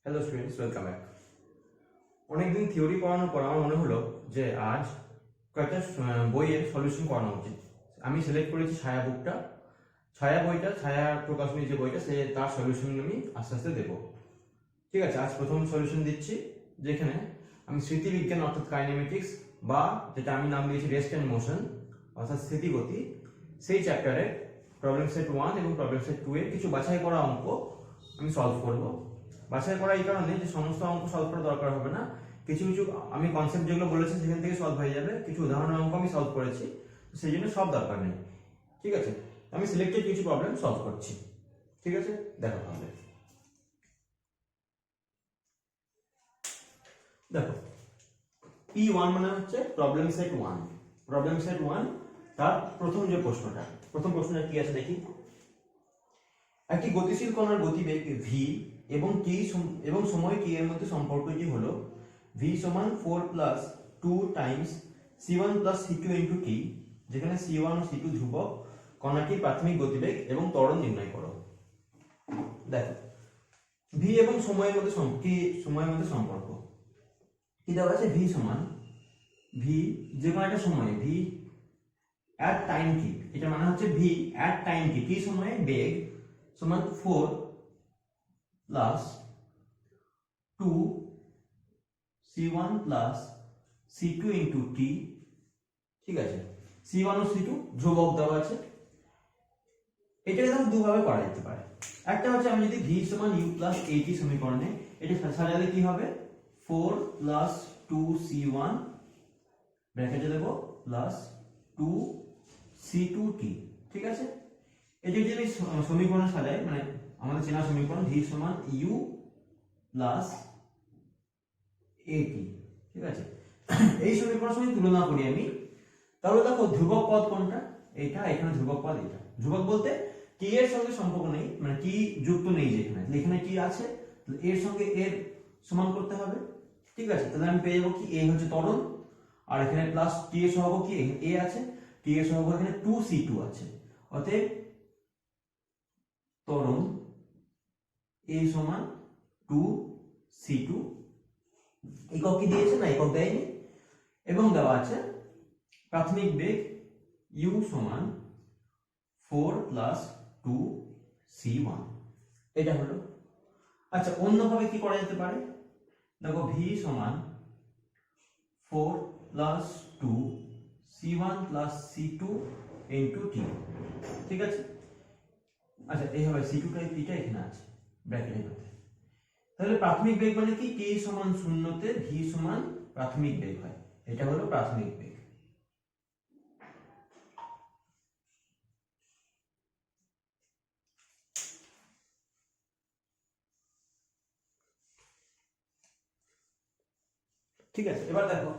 Hello students, welcome back. অনেকদিন theory পড়ানোর পর আমার মনে হলো যে আজ কয়েকটা বইয়ের সলিউশন করানো উচিত। আমি সিলেক্ট করেছি ছায়া বুকটা, ছায়া বইটা, ছায়া প্রকাশনী যে বইটা, সে তার সলিউশন আমি আস্তে আস্তে দেবো। ঠিক আছে, আজ প্রথম সলিউশন দিচ্ছি, যেখানে আমি স্মৃতিবিজ্ঞান অর্থাৎ কাইনেমেটিক্স, বা যেটা আমি নাম দিয়েছি রেস্ট অ্যান্ড মোশন অর্থাৎ স্থিতিগতি, সেই চ্যাপ্টারের প্রবলেম সেট 1 এবং প্রবলেম সেট 2 এর কিছু বাছাই করা অঙ্ক আমি সলভ করব। বাছাই করা এই কারণে যে সমস্ত অঙ্ক সলভ করা দরকার হবে না, কিছু কিছু আমি কনসেপ্ট যেগুলো বলেছি সেখান থেকে সলভ হয়ে যাবে, কিছু উদাহরণের অঙ্ক আমি সলভ করেছি, সেই জন্য সব দরকার নেই। ঠিক আছে, আমি সিলেক্টেড কিছু প্রবলেম সলভ করছি। ঠিক আছে, দেখো তাহলে। দেখো, P1 মানে হচ্ছে প্রবলেম সেট 1। প্রবলেম সেট 1 তার প্রথম প্রশ্নটা কি আছে দেখি। একটি গতিশীল কণার গতিবেগ v এবং সময় t এর মধ্যে সম্পর্কটি হলো v সমান 4 plus 2 Times c1 plus c2 into t, যেখানে c1 ও c2 ধ্রুবক। কণাটির প্রাথমিক গতিবেগ এবং ত্বরণ নির্ণয় করো। দেখো, v এবং সময়ের মধ্যে সম্পর্ক কি দেওয়া আছে। v সমান v, যে কোনো একটা সময়ে v at টাইম t, এটা মানে হচ্ছে v at time t, t সময়ে বেগ সমান 4 plus 2 c1 plus c2 into t। ঠিক আছে, c1 ও c2 ধ্রুবক দেওয়া আছে। এটাকে দেখো দুভাবে করা যেতে পারে। একটা হচ্ছে আমি যদি v সমান u প্লাস at সমীকরণে এটা সাজালে কি হবে, 4 প্লাস 2 c1 ব্র্যাকেটে দেব প্লাস 2 c2 t। ঠিক আছে, এটা যদি আমি সমীকরণ সাজাই, মানে আমাদের চেনা সমীকরণ v সমান u প্লাস at। ঠিক আছে, এই সমীকরণের সঙ্গে তুলনা করি আমি, তাহলে দেখো ধ্রুবক পদ কোনটা, এটা, এখানে ধ্রুবক পদ এটা। ধ্রুবক বলতে t এর সঙ্গে সম্পর্ক নেই, মানে t যুক্ত নেই, যেখানে t আছে এর সঙ্গে এর সমান করতে হবে। ঠিক আছে, তাহলে আমি পেয়ে যাবো কি, a হচ্ছে ত্বরণ, আর এখানে প্লাস t এর সহগ কি a আছে, t এর সহগ এখানে 2c2 আছে, অতএব ত্বরণ a সমান 2c2। একক কি দিয়েছে না, একক দেয়নি। এবং দেওয়া আছে প্রাথমিক বেগ u সমান 4 প্লাস 2c1। এটা হলো। আচ্ছা, অন্যভাবে কি করা যেতে পারে, দেখো v সমান 4 plus 2c1 plus c2 into t। ঠিক আছে, আচ্ছা এইভাবে c2 টাই t টা এখানে আছে ব্র্যাকেটের মধ্যে। তাহলে প্রাথমিক বেগ মানে কি, t সমান 0 তে v সমান প্রাথমিক বেগ হয়, এটা হলো প্রাথমিক বেগ। ঠিক আছে, এবার দেখো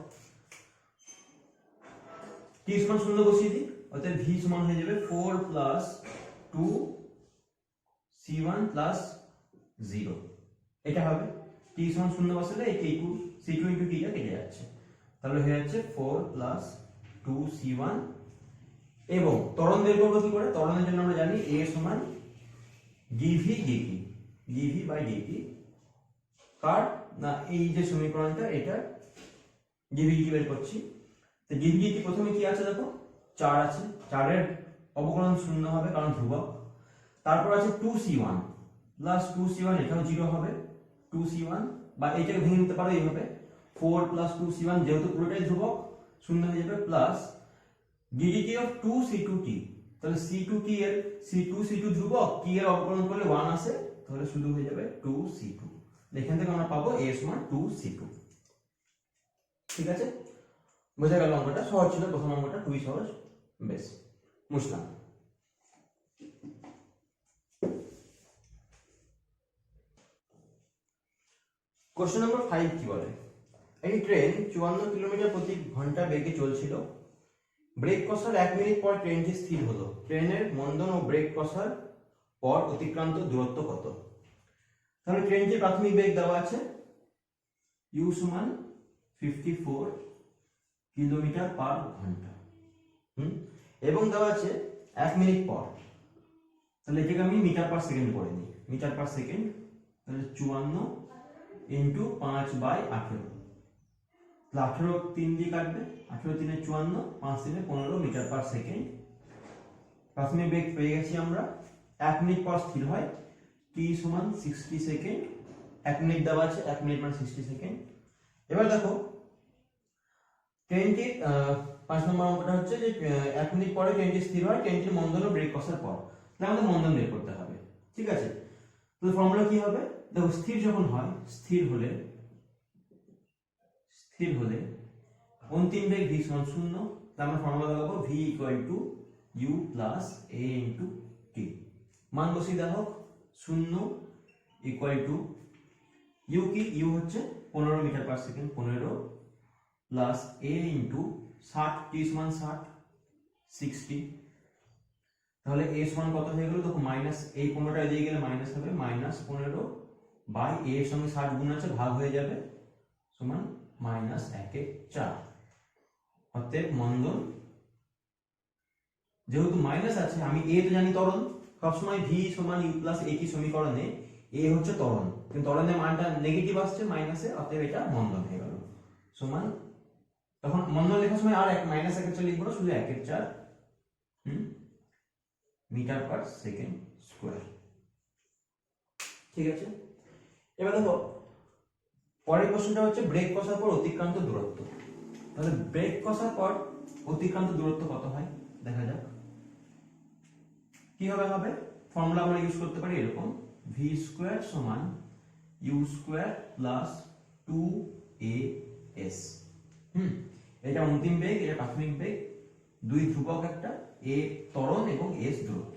t সমান 0 বসিয়ে দিই, অতএব v সমান হয়ে যাবে 4 প্লাস 2 c1 প্লাস 0। এটা হবে t সমান 0 বসালে এই c2 ইনটু t টা কেটে যাচ্ছে, তাহলে হয়ে যাচ্ছে 4 প্লাস 2c1। এবং ত্বরণ বের করব কি করে, ত্বরণের জন্য আমরা জানি a সমান dv বাই dt। কার না, এই যে সমীকরণটা, এটা dv dt বের করছি। তো dv dt প্রথমে কি আছে দেখো, 4 আছে, 4 এর অবকলন 0 হবে কারণ ধ্রুবক। তারপর আছে 2c1 প্লাস 2c1, এটাও 0 হবে, 2c1, বা এটাকে ভেঙে নিতে পারো এইভাবে, 4 প্লাস 2c1, যেহেতু পুরোটাই ধ্রুবক 0 হয়ে যাবে, প্লাস ddt অফ 2c2t। তাহলে c2t এর c2 ধ্রুবক, t এর অবকলন করলে 1 আসে, তাহলে শুধু হয়ে যাবে 2c2। এখান থেকে আমরা পাবো a সমান 2c2। ঠিক আছে, বোঝা গেল? অঙ্কটা সহজ ছিল, প্রথম অঙ্কটা খুবই সহজ, বেশ মুছলাম। কোশ্চেন নম্বর 5 কি বলে, একটি ট্রেন 54 কিলোমিটার প্রতি ঘন্টা বেগে চলছিল। ব্রেক কষার 1 মিনিট পর ট্রেনটি স্থির হলো। ট্রেনের মন্দন ও ব্রেক কষার পর অতিক্রান্ত দূরত্ব কত? তাহলে ট্রেনটির প্রাথমিক বেগ দেওয়া আছে u সমান 54 কিলোমিটার পার ঘন্টা, এবং দেওয়া আছে 1 মিনিট পর। তাহলে এটাকে আমি মিটার পার সেকেন্ড করে নিই, মিটার পার সেকেন্ড, তাহলে 54 ইন্টু 5/18, 18 3 দিয়ে কাটবে, 18 3 54, 5 3 15 মিটার পার সেকেন্ড। প্রাথমিক বেগ পেয়ে গেছি আমরা। 1 মিনিট পর স্থির হয়, t সমান 60 সেকেন্ড। 1 মিনিট দেওয়া আছে, 1 মিনিট মানে 60 সেকেন্ড। এবার দেখো ট্রেনটি 5 নম্বর অঙ্কটা হচ্ছে যে 1 মিনিট পরে ট্রেনটি স্থির হয়, ট্রেনটির মন্দন ও ব্রেক কষার পর। তাহলে আমাদের মন্দন বের করতে হবে, ঠিক আছে? তো ফর্মুলা কি হবে? দেখো স্থির যখন হয়, স্থির হলে অন্তিম বেগ v সমান 0। তাহলে আমরা ফর্মুলা লাগাবো v u plus a into t। মান বসিয়ে দেখো 0 u কি? u হচ্ছে 15 metre per second, 15 plus a into 60, t সমান 60, 60। তাহলে a সমান কত হয়ে গেল? দেখো মাইনাস, এই 15টা এদিকে গেলে মাইনাস হবে, -15 বাই a এর সঙ্গে 60 গুণ আছে, ভাগ হয়ে যাবে, সমান -1/4। অতএব মন্দন, যেহেতু মাইনাস আছে, আমি a তো জানি ত্বরণ, সবসময় v সমান u প্লাস a কি সমীকরণে a হচ্ছে ত্বরণ, কিন্তু ত্বরণের মানটা নেগেটিভ আসছে মাইনাসে, অতএব এটা মন্দন হয়ে গেল। সমান, তখন মন্দন লেখার সময় আর -1/4 লিখবো না, শুধু 1/4 মিটার পার সেকেন্ড স্কয়ার। ঠিক আছে? এবার দেখো পরের প্রশ্নটা হচ্ছে ব্রেক কষার পর অতিক্রান্ত দূরত্ব। তাহলে ব্রেক কষার পর অতিক্রান্ত দূরত্ব কত হয় দেখা যাক। কিভাবে হবে? ফর্মুলা আমরা ইউজ করতে পারি এরকম, v স্কয়ার সমান u স্কয়ার প্লাস 2as। এটা অন্তিম বেগ, এটা প্রাথমিক বেগ, দুই ধ্রুবক, একটা a ত্বরণ এবং s দূরত্ব।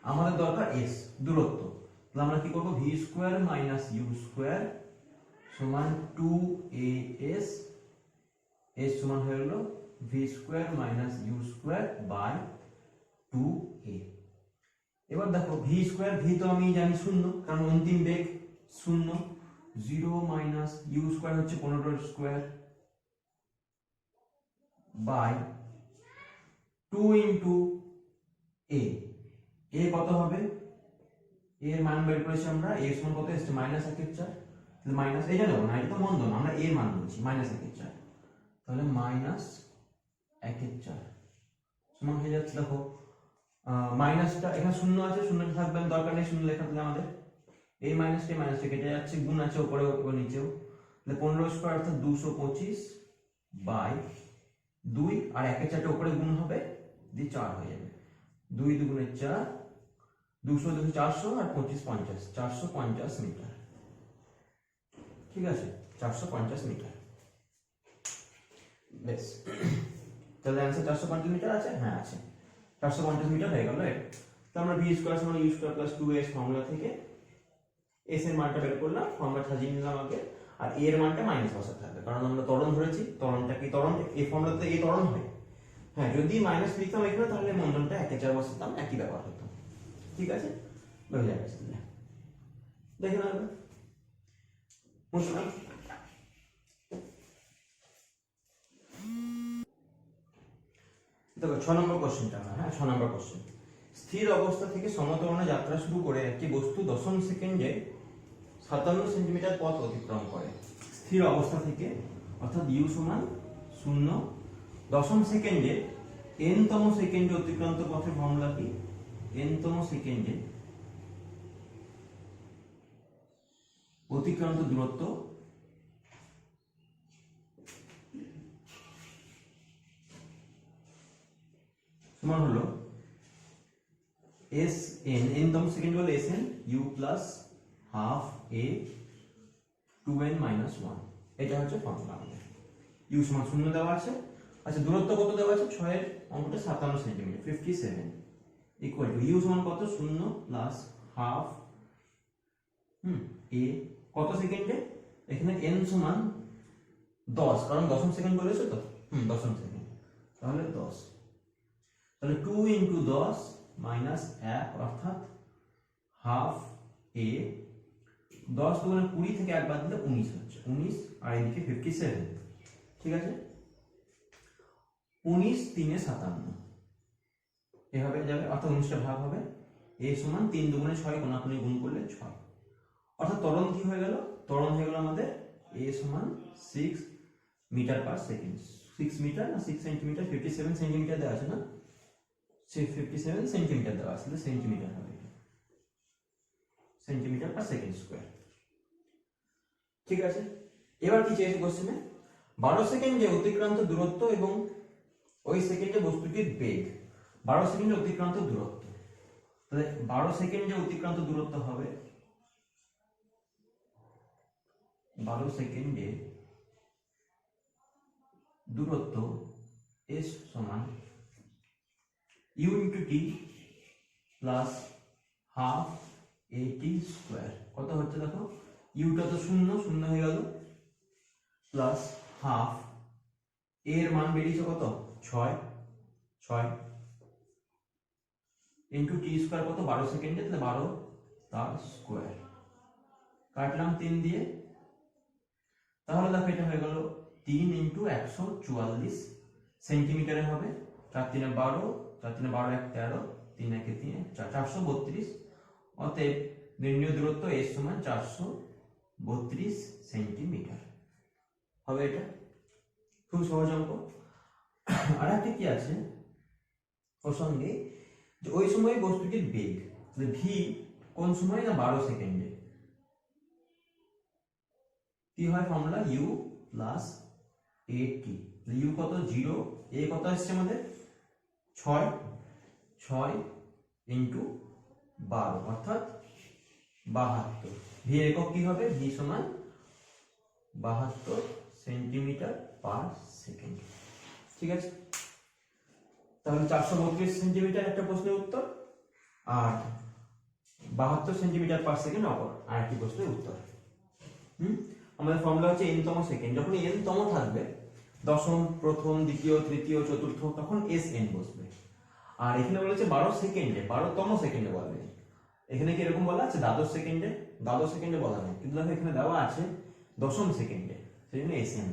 আমাদের দরকার s দূরত্ব। তাহলে আমরা কি করব? v square minus u square সমান 2as, s সমান হয়ে গেল v square minus u square by 2a। এবার দেখো v স্কয়ার, v তো আমি জানি 0, কারণ অন্তিম বেগ 0, 0 মাইনাস u স্কয়ার হচ্ছে 15 square by 2 into a। a কত হবে? a এর মান বের করেছি আমরা, a সমান কত এসেছে? -1/4। তাহলে মাইনাস, এই জানো না, এটা তো মন্দন, আমরা a এর মান বলছি, -1/4। তাহলে -1/4 সমান হয়ে যাচ্ছে, দেখো মাইনাসটা এখানে 0 আছে, 0 থাকবে না, দরকার নেই 0 লেখা। তাহলে আমাদের এই মাইনাসটা কেটে যাচ্ছে, গুণ আছে উপরে ও নিচেও। তাহলে 15 স্কয়ার অর্থাৎ 225 বাই 2, আর 1/4 উপরে গুণ হবে, দিয়ে 4 হয়ে যাবে। 2 দুগুণে 4, 200 200 400, আর 25 50, 450 মিটার। ঠিক আছে, 450 মিটার। বেশ, তাহলে आंसर 450 মিটার আছে। হ্যাঁ আছে, 450 মিটার হয়ে গেল। তো আমরা v স্কয়ার সমান u square plus 2s formula থেকে s এর মানটা বের করলাম, ফর্মুলা সাজিয়ে নিলাম আগে, আর a এর মানটা মাইনাস বসাতে হবে, কারণ আমরা ত্বরণ ধরেছি। ত্বরণটা কি? ত্বরণ এই ফর্মুলাতে এই ত্বরণ হয়। হ্যাঁ, যদি মাইনাস লিখতাম এখানে, তাহলে মন্দনটা 1/4 বসাতাম, একই ব্যাপার হতো। ঠিক আছে, বুঝে গেছে? দেখে নাও মুশকিল। দেখো 6 নম্বর কোশ্চেনটা, হ্যাঁ 6 নম্বর কোশ্চেন। স্থির অবস্থা থেকে সমতলনে যাত্রা শুরু করে একটি বস্তু 10 সেকেন্ডে 57 সেন্টিমিটার পথ অতিক্রম করে। স্থির অবস্থা থেকে, অর্থাৎ u সমান 0, 10 সেকেন্ডে n তম সেকেন্ডে অতিক্রান্ত পথের ফর্মুলা কি? n তম সেকেন্ডে অতিক্রান্ত দূরত্ব সমান হলো sn, n তম সেকেন্ড হলো sn u plus half a 2n minus 1। এটা হচ্ছে ফর্মুলা আমাদের। u সমান 0 দেওয়া আছে। আচ্ছা, দূরত্ব কত দেওয়া আছে? 6 এর অঙ্কটা 57 সেন্টিমিটার, 57 ইকুয়াল টু u সমান কত? 0 প্লাস হাফ a কত সেকেন্ডে? এখানে n সমান 10, কারণ দশম সেকেন্ড বলেছে তো, দশম সেকেন্ড, তাহলে 10। তাহলে 2 ইনটু 10 মাইনাস 1, অর্থাৎ হাফ a। 10 দুগুণে 20 থেকে 1 বাদ দিলে 19 হচ্ছে, 19, আর এদিকে 57। ঠিক আছে, 19 3 57 এভাবে যাবে, অর্থাৎ 19টা ভাগ হবে। a সমান 3 দুগুণে 6, কোনাকুনি গুণ করলে 6, অর্থাৎ ত্বরণ কি হয়ে গেল, ত্বরণ হয়ে গেল আমাদের a সমান 6 মিটার পার সেকেন্ড। 6 মিটার না 6 সেন্টিমিটার, 57 সেন্টিমিটার দেওয়া আছে না, সেই 57 সেন্টিমিটার দেওয়া আছে, সেন্টিমিটার হবে, সেন্টিমিটার পার সেকেন্ড স্কয়ার। ঠিক আছে, এবার কি চেয়েছে কোশ্চেনে, 12 সেকেন্ডে অতিক্রান্ত দূরত্ব এবং ওই সেকেন্ডে বস্তুটির বেগ। 12 সেকেন্ডে অতিক্রান্ত দূরত্ব, তাহলে 12 সেকেন্ডে অতিক্রান্ত দূরত্ব হবে 12 সেকেন্ডে দূরত্ব s সমান u into T plus half a t square. কত হচ্ছে দেখো, ইউটা তো শূন্য, শূন্য হয়ে গেল, প্লাস হাফ এর মান বেরিয়েছে কত 6 ইন্টু টি স্কয়ার কত 12 সেকেন্ডে, তাহলে 12 তার স্কয়ার, কাটলাম 3 দিয়ে, তাহলে দেখো এটা হয়ে গেল 3 ইন্টু 144 সেন্টিমিটারে হবে, 4 3 12, 4 3 12 1 13, 3 1 3 432। অতএব নির্ণীয় দূরত্ব s সমান 432 সেন্টিমিটার হবে। এটা খুব সহজ অঙ্ক। আর একটা কি আছে ওর সঙ্গে, যে ওই সময় বস্তুটির বেগ, v কোন সময় না 12 সেকেন্ডে, কি হয় formula u plus at, u কত 0, a কত আসছে আমাদের 6 ইন্টু 12 অর্থাৎ 72। v একক কি হবে, v সমান 72 সেন্টিমিটার পার সেকেন্ড। ঠিক আছে, তাহলে 432 সেন্টিমিটার একটা প্রশ্নের উত্তর, আর 72 সেন্টিমিটার পার সেকেন্ড অপর আর একটি প্রশ্নের উত্তর। আমাদের ফর্মুলা হচ্ছে n তম সেকেন্ড, যখন n তম থাকবে, দশম, প্রথম, দ্বিতীয়, তৃতীয়, চতুর্থ, তখন sn বসবে। আর এখানে বলেছে 12 সেকেন্ডে, 12 তম সেকেন্ডে বলবে। এখানে কি এরকম বলা আছে দ্বাদশ সেকেন্ডে, দ্বাদশ সেকেন্ডে বলা নেই, কিন্তু দেখো এখানে দেওয়া আছে দশম সেকেন্ডে, সেই জন্য sn।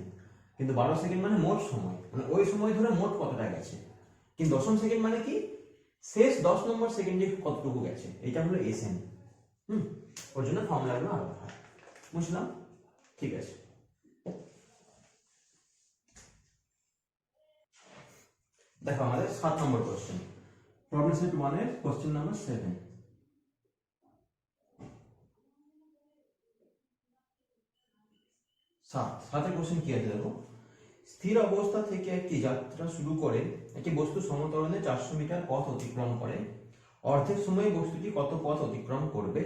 কিন্তু 12 সেকেন্ড মানে মোট সময়, মানে ওই সময় ধরে মোট কতটা গেছে, কিন্তু দশম সেকেন্ড মানে কি শেষ 10 নম্বর সেকেন্ডে কতটুকু গেছে, এটা হলো sn। ওর জন্য ফর্মুলাগুলো আলাদা হয়, বুঝলাম? ঠিক আছে, দেখো আমাদের 7 নম্বর কোশ্চেন, প্রবলেম সেট 1 এর কোশ্চেন নাম্বার 7। 7 কোশ্চেন কি আছে দেখো, স্থির অবস্থা থেকে একটি যাত্রা শুরু করে একটি বস্তু সমতরণে 400 মিটার পথ অতিক্রম করে, অর্ধেক সময়ে বস্তুটি কত পথ অতিক্রম করবে,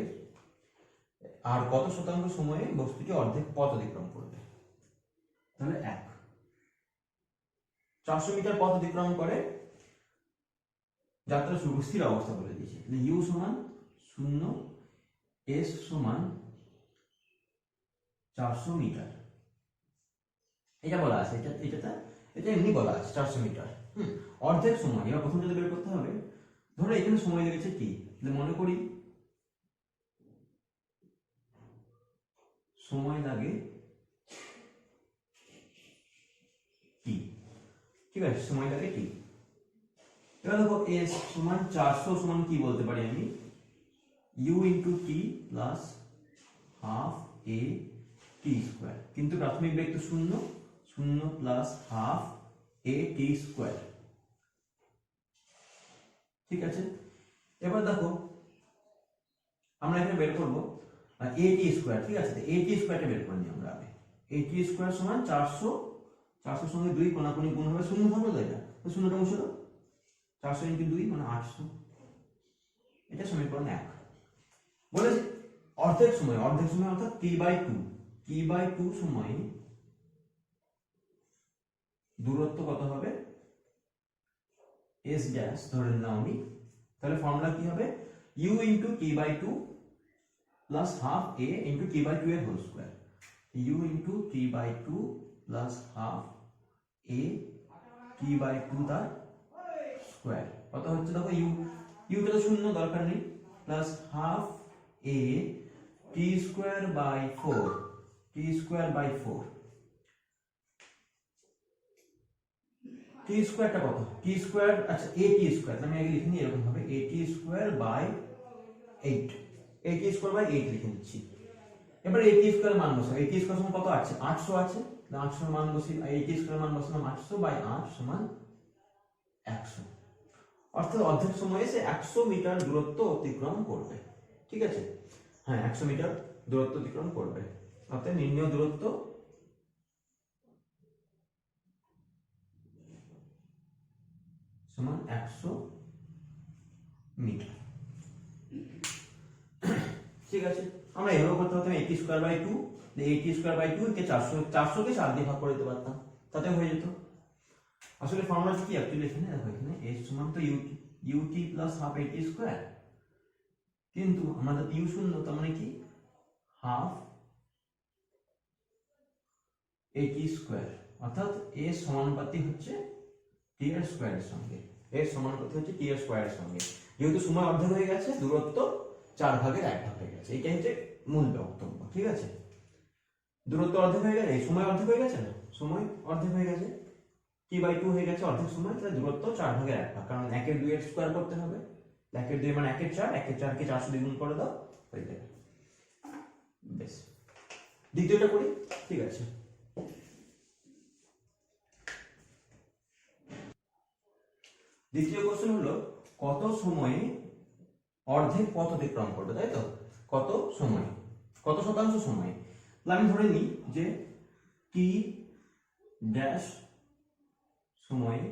আর কত শতাংশ সময়ে বস্তুটি অর্ধেক পথ অতিক্রম করবে। তাহলে 400 মিটার পথ অতিক্রম করে, যাত্রা শুরু, স্থির অবস্থা বলে দিয়েছে, u সমান 0, s সমান 400 মিটার, এটা বলা আছে, এটা এমনি বলা আছে 400 মিটার। অর্ধেক সময়, এবার প্রথম যদি বের করতে হবে, ধরো এখানে সময় লেগেছে কি, মনে করি সময় লাগে t, ঠিক আছে, সময় লাগে t। এবার দেখো s সমান 400 সমান কি বলতে পারি আমি, u into T plus half a t square, কিন্তু প্রাথমিক বেগ তো 0 plus half a t square. ঠিক আছে, এবার দেখো আমরা এখানে বের করব a t স্কয়ার। ঠিক আছে, a t স্কয়ারটা বের করে নিই আমরা আগে। a t স্কয়ার সমান 400, 400 সঙ্গে 2 কোণাকুণি গুণ হবে, 0 থাকলো তো, এটা তো 0টা মুছে দাও, 400 ইন্টু 2 মানে 800, এটা সমীকরণ 1। বলেছে অর্ধেক সময় অর্থাৎ t/2 সময় দূরত্ব কত হবে, s ড্যাশ ধরে নিলাম আমি, তাহলে ফর্মুলা কি হবে, u into t/2 plus half a into t/2 এর whole square, u into t/2 plus half a t/2 তার স্কয়ার। কত হচ্ছে দেখো, u টা তো 0 দরকার নেই, plus half a t square by 4, t square by 4, t স্কয়ারটা কত, t স্কয়ার, আচ্ছা a t স্কয়ার আমি আগে লিখে নিই, এরকম হবে a t square by 8, a t square by 8 লিখে নিচ্ছি, এবার এটি স্কয়ার মান বসাও, এটি স্কয়ার সমান কত আছে 800 আছে, 800 মান বসি, এটি স্কয়ার মান বসালাম 800 বাই 8 সমান 100, অর্থাৎ অর্ধেক সময়ে সে 100 মিটার দূরত্ব অতিক্রম করবে। ঠিক আছে, হ্যাঁ 100 মিটার দূরত্ব অতিক্রম করবে, অর্থাৎ নির্ণীয় দূরত্ব সমান 100 মিটার। ঠিক আছে, আমরা এভাবে করতে পারতাম এটি স্কয়ার বাই 2, এটি স্কয়ার বাই 2 কে 400 কে 4 দিয়ে ভাগ করে দিতে পারতাম, তাতে হয়ে যেত। আসলে ফর্মুলা কি অ্যাকচুয়ালি এখানে দেখো, এখানে a সমান তো ut প্লাস হাফ এটি স্কয়ার, কিন্তু আমাদের ইউ শূন্য, তার মানে কি হাফ এটি স্কয়ার, অর্থাৎ এর সমানুপাতিক হচ্ছে টি এর স্কয়ারের সঙ্গে, এর সমানুপাতিক হচ্ছে টি এর স্কয়ারের সঙ্গে। যেহেতু সময় অর্ধেক হয়ে গেছে, দূরত্ব 4 ভাগের 1 ভাগ হয়ে গেছে, এইটাই হচ্ছে মূল বক্তব্য। ঠিক আছে, দূরত্ব অর্ধেক হয়ে গেছে, সময় অর্ধেক হয়ে গেছে না, সময় অর্ধেক হয়ে গেছে, টি বাই 2 হয়ে গেছে অর্ধেক সময়, তাহলে দূরত্ব 4 ভাগের 1 ভাগ, কারণ 1 এর 2 এর স্কয়ার করতে হবে, 1 এর 2 মানে 1 এর 4, 1 এর 4 কে 400 দিয়ে গুণ করে দাও, হয়ে যাবে। বেশ, দ্বিতীয়টা করি। ঠিক আছে, দ্বিতীয় কোশ্চেন হলো কত সময়ে অর্ধেক পথ অতিক্রম করবে, তাই তো, কত সময়, কত শতাংশ সময়। আমি ধরে নিই যে টি ড্যাশ সময়ে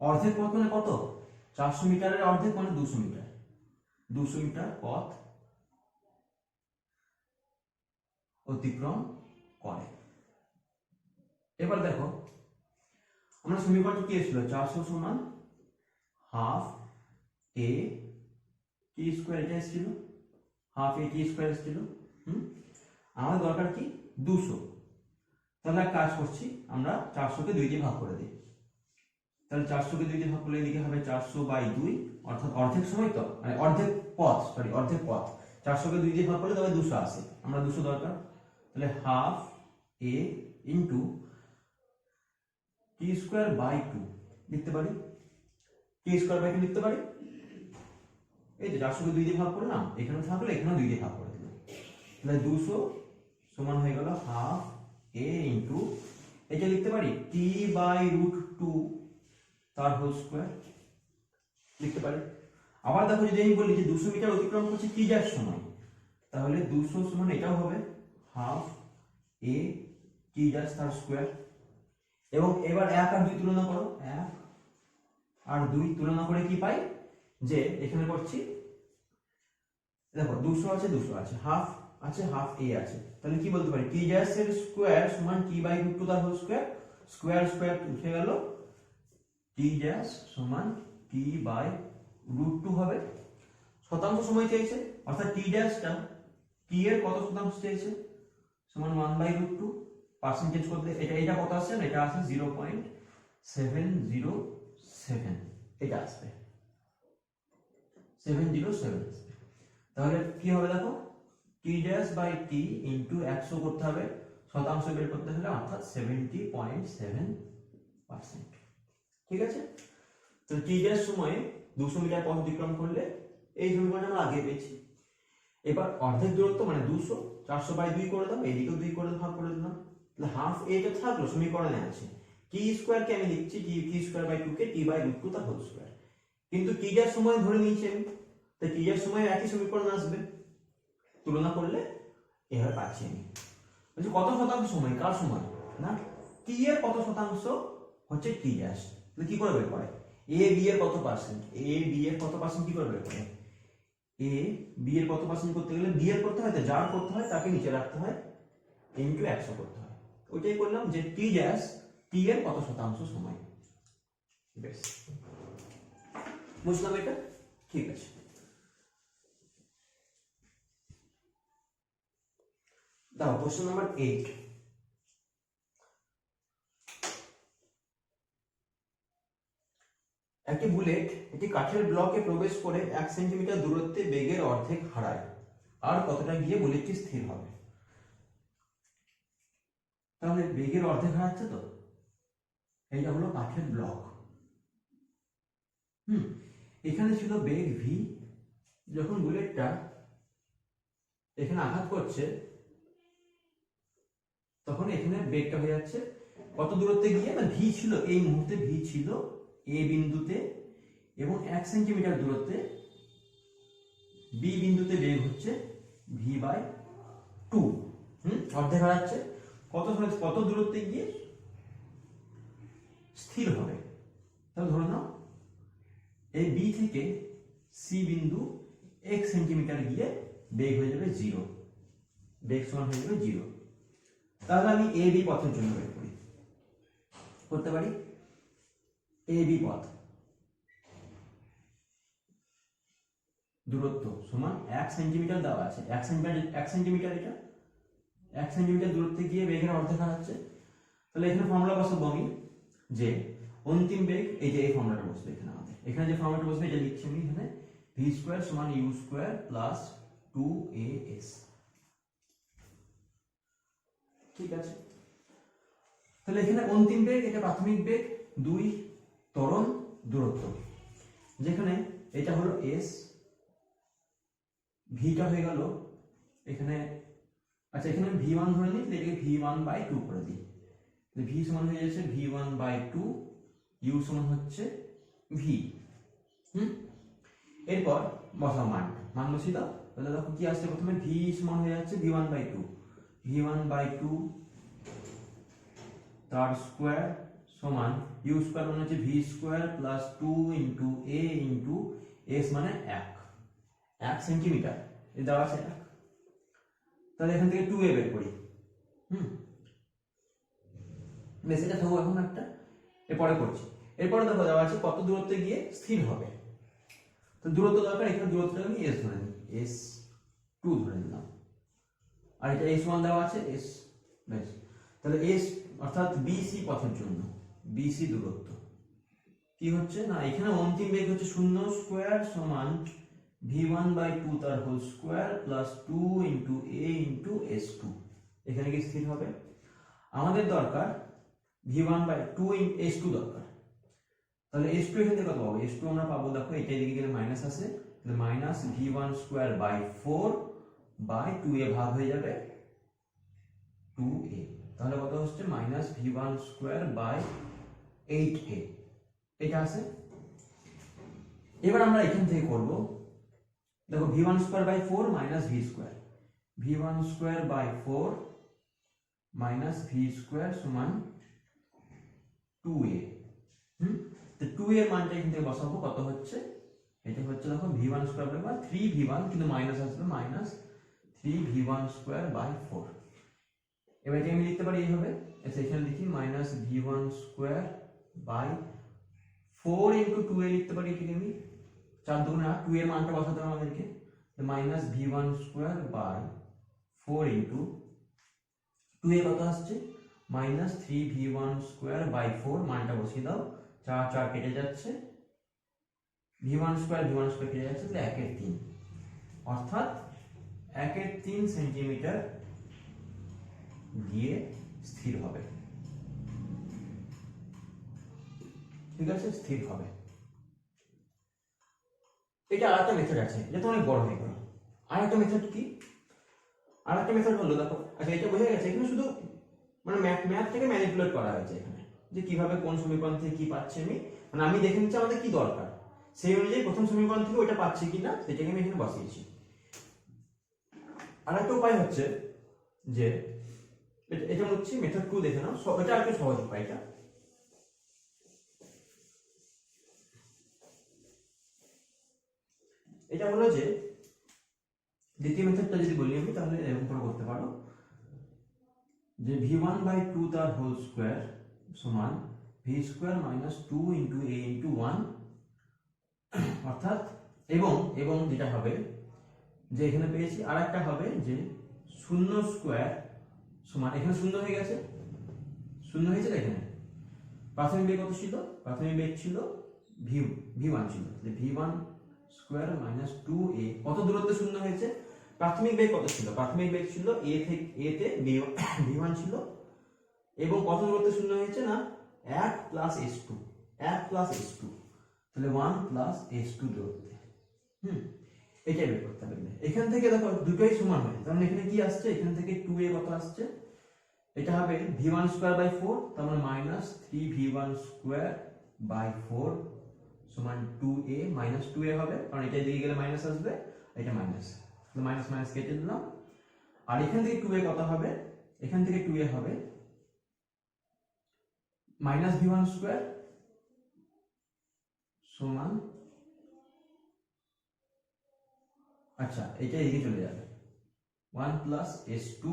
অর্ধেক পথ মানে কত, 400 মিটারের অর্ধেক মানে 200 মিটার, 200 মিটার পথ অতিক্রম করে। এবার দেখো আমরা সমীকরণ কি ছিল, 400 সমান হাফ এ টি স্কয়ার, এটা ছিল হাফ এ টি স্কয়ার ছিল। আমাদের দরকার কি 200, তাহলে এক কাজ করছি, আমরা 400 কে 2 দিয়ে ভাগ করে দিই, তাহলে 400 কে 2 দিয়ে ভাগ করলে এদিকে হবে 400 বাই 2, অর্থাৎ অর্ধেক সময় তো, মানে অর্ধেক পথ, সরি অর্ধেক পথ, 400 কে 2 দিয়ে ভাগ করলে তবে 200 আসে, আমরা 200 দরকার, তাহলে half a into t square by 2 লিখতে পারি, টি স্কয়ার বাই 2 লিখতে পারি। এই যে 400 কে 2 দিয়ে ভাগ করলাম, এখানে থাকলে এখানে 2 দিয়ে ভাগ করে দিলাম, তাহলে 200 সমান হয়ে গেল হাফ এ ইনটু, এটা লিখতে পারি টি বাই রুট 2 তার হোল স্কয়ার লিখতে পারি। আবার দেখো যদি আমি বলি যে 200 মিটার অতিক্রম করছে টি যার সময়, তাহলে 200 সমান এটাও হবে হাফ এ টি যার তার স্কয়ার। এবং এবার 1 আর 2 তুলনা করো, 1 আর 2 তুলনা করে কি পাই, যে এখানে করছি দেখো 200 আছে, 200 আছে, হাফ আছে, হাফ এ আছে, তাহলে কি বলতে পারি টি ড্যাশ এর স্কয়ার সমান টি বাই রুট 2 তার হোল স্কয়ার, স্কয়ার স্কয়ার উঠে গেল, টি ড্যাশ সমান টি বাই রুট 2 হবে। শতাংশ সময় চাইছে, অর্থাৎ টি ড্যাশটা টি এর কত শতাংশ চাইছে, সমান 1 বাই রুট 2, পার্সেন্টেজ করলে এটা কত আসছে, এটা আসে 0.707, এটা আসবে 707। তাহলে কি হবে দেখো, টি ড্যাশ বাই টি ইনটু 100 করতে হবে, শতাংশ বের করতে হলে, অর্থাৎ 70.7%। ঠিক আছে, তো টি ড্যাশ সময়ে 200 মিটার পথ অতিক্রম করলে এই সমীকরণ আমরা আগে পেয়েছি। এবার অর্ধেক দূরত্ব মানে 200, 400 বাই 2 করে দাও, এদিকেও 2 করে ভাগ করে দিলাম, তাহলে হাফ এটা থাকলো সমীকরণে আছে, টি স্কয়ার কে আমি লিখছি টি স্কয়ার বাই 2 কে টি বাই রুট 2 তার হোল স্কয়ার, কিন্তু টি ড্যাশ সময় ধরে নিয়েছি আমি, তাই টি ড্যাশ সময় একই সমীকরণ আসবে, তুলনা করলে এভাবে পাচ্ছি আমি। বলছি কত শতাংশ সময়, কার সময় না, টি এর কত শতাংশ হচ্ছে টি ড্যাশ, তাহলে কি করে বের করে, এ বি এর কত পার্সেন্ট, এ বি এর কত পার্সেন্ট কি করে বের করে, এ বি এর কত পার্সেন্ট করতে গেলে বি এর করতে হয়, যার করতে হয় তাকে নিচে রাখতে হয়, ইনটু 100 করতে হয়, ওইটাই করলাম যে টি ড্যাশ টি এর কত শতাংশ সময়। বেশ, বুঝলাম এটা, ঠিক আছে। দাও কোশ্চেন নাম্বার 8, একটি বুলেট একটি কাঠের ব্লকে প্রবেশ করে 1 সেন্টিমিটার দূরত্বে বেগের অর্ধেক হারায়, আর কতটা গিয়ে বুলেটটি স্থির হবে। তাহলে বেগের অর্ধেক হারাচ্ছে তো, এইটা হলো কাঠের ব্লক, এখানে ছিল বেগ ভি, যখন বুলেটটা এখানে আঘাত করছে, তখন এখানে বেগটা হয়ে যাচ্ছে কত দূরত্বে গিয়ে, না ভি ছিল এই মুহূর্তে, ভি ছিল এ বিন্দুতে, এবং 1 সেন্টিমিটার দূরত্বে বি বিন্দুতে বেগ হচ্ছে v/2। অর্ধেক হারাচ্ছে, কত দূরত্বে গিয়ে স্থির হবে। তাহলে ধরে নাও এই বি থেকে সি বিন্দু 1 সেন্টিমিটার গিয়ে বেগ হয়ে যাবে 0, বেগ সমান হয়ে যাবে 0। তাহলে আমি এ বি পথের জন্য বের করতে পারি। এ বি পথ দূরত্ব সমান 1 সেন্টিমিটার দেওয়া আছে, 1 সেন্টিমিটার এটা 1 সেন্টিমিটার দূরত্বে গিয়ে বেগের অর্ধেক হারাচ্ছে। তাহলে এখানে ফর্মুলা বসাবো আমি, যে অন্তিম বেগ, এই যে এই ফর্মুলাটা বসবে এখানে আমাদের, এখানে যে ফর্মুলাটা বসবে এটা লিখছি আমি এখানে, ভি স্কোয়ার সমান ইউ স্কোয়ার প্লাস 2as। ঠিক আছে, তাহলে এখানে অন্তিম বেগ, এটা প্রাথমিক বেগ, 2 ত্বরণ দূরত্ব, যেখানে এটা হলো s, ভিটা হয়ে গেল এখানে, আচ্ছা এখানে v1 ধরে নিই, এটাকে v1/2 করে দিই, v সমান হয়ে যাচ্ছে v1/2, u সমান হচ্ছে v। এরপর বসাও মান বসিয়ে দাও। তাহলে দেখো কি আসছে, প্রথমে v সমান হয়ে যাচ্ছে v1/2 তার স্কোয়ার সমান u স্কোয়ার মানে হচ্ছে v square plus 2 into a into s মানে 1 সেন্টিমিটার, এই দেওয়া আছে 1। তাহলে এখান থেকে 2a বের করি। বেশ, এটা থাকবো এখন একটা, এরপরে করছি। এরপরে দেখো দেওয়া আছে কত দূরত্বে গিয়ে স্থির হবে। তো দূরত্ব দরকার, এখানে দূরত্বটা আমি s ধরে নিই, s2 ধরে নিলাম, আর এটা s1 দেওয়া আছে, s। বেশ, তাহলে s অর্থাৎ বিসি পথের জন্য বিসি দূরত্ব কি হচ্ছে, না এখানে অন্তিম বেগ হচ্ছে 0 স্কোয়ার সমান v1/2 তার whole square plus 2 into a into s2, এখানে কি স্থির হবে। আমাদের দরকার v1/2 s2 দরকার। তাহলে s2 এখান থেকে কত পাবো, s2 আমরা পাবো, দেখো এটা এদিকে গেলে মাইনাস আছে, তাহলে minus v1 square by 4/2a ভাগ হয়ে যাবে 2a, তাহলে কত হচ্ছে minus v1 square by 8a, এটা আছে। এবার আমরা এখান থেকে করব, দেখো v1 square by 4 minus v square, v1 square by 4 minus v square সমান 2a। তো 2 এর মানটা এখান থেকে বসাবো, কত হচ্ছে, এটা হচ্ছে দেখো v1 স্কোয়ার বাই 3v1, কিন্তু মাইনাস আসবে, মাইনাস 3v1 স্কোয়ার বাই 4। এবার এটা আমি লিখতে পারি এইভাবে, এখানে লিখি minus v1 square by 4 into 2a লিখতে পারি, এটাকে আমি 4 দুগুণে 8, 2 এর মানটা বসাতে হবে আমাদেরকে, minus v1 square by 4 into 2a কত আসছে, মাইনাস 3v1 স্কোয়ার বাই 4, মানটা বসিয়ে দাও, 4 4 কেটে যাচ্ছে, v1 স্কোয়ার কেটে যাচ্ছে, তাহলে 1/3, অর্থাৎ 1/3 সেন্টিমিটার গিয়ে স্থির হবে। ঠিক আছে, স্থির হবে। এটা আরেকটা মেথড আছে, যেটা অনেক বড় হয়ে গেল। আরেকটা মেথড কি, আরেকটা মেথড হলো, দেখো আচ্ছা এটা বোঝা গেছে, এখানে শুধু মানে ম্যাথ থেকে ম্যানিপুলেট করা হয়েছে এখানে, যে কিভাবে কোন সমীকরণ থেকে কি পাচ্ছি আমি, মানে আমি দেখে নিচ্ছি আমাদের কি দরকার, সেই অনুযায়ী প্রথম সমীকরণ থেকে ওইটা পাচ্ছি কিনা সেটাকে আমি এখানে বসিয়েছি। আরেকটা উপায় হচ্ছে যে এটা হচ্ছে মেথড 2, দেখে নাও, এটা আরেকটু সহজ উপায়। এটা হলো যে দ্বিতীয় মেথডটা যদি বলি আমি, তাহলে এরকম করে করতে পারো, যে v1/2 তার হোল স্কোয়ার সমান v square minus 2 into a into 1, অর্থাৎ এবং যেটা হবে, যে এখানে পেয়েছি আর একটা হবে, যে 0 স্কোয়ার সমান, এখানে 0 হয়ে গেছে, 0 হয়েছে, এখানে প্রাথমিক বেগ কত ছিল, প্রাথমিক বেগ ছিল v1 ছিল, v1 স্কোয়ার মাইনাস 2a, কত দূরত্বে 0 হয়েছে, প্রাথমিক বেগ কত ছিল, প্রাথমিক বেগ ছিল a থেকে a তে v1 ছিল, এবং কত দূরত্বে 0 হয়েছে, না 1 প্লাস s2, তাহলে 1 প্লাস s2 দূরত্বে। এটাই বের করতে হবে। এখান থেকে দেখো দুটোই সমান হয়, তার মানে এখানে কি আসছে, এখান থেকে 2a কত আসছে, এটা হবে v1 স্কয়ার বাই 4, তার মানে মাইনাস 3v1 স্কয়ার বাই 4 সমান 2a, মাইনাস 2a হবে কারণ এটা দিকে গেলে মাইনাস আসবে, এটা মাইনাস, তাহলে মাইনাস মাইনাস কেটে দিলাম। আর এখান থেকে 2a কত হবে, এখান থেকে 2a হবে মাইনাস v1 স্কয়ার সমান, আচ্ছা এটা এদিকে চলে যাবে 1 plus s2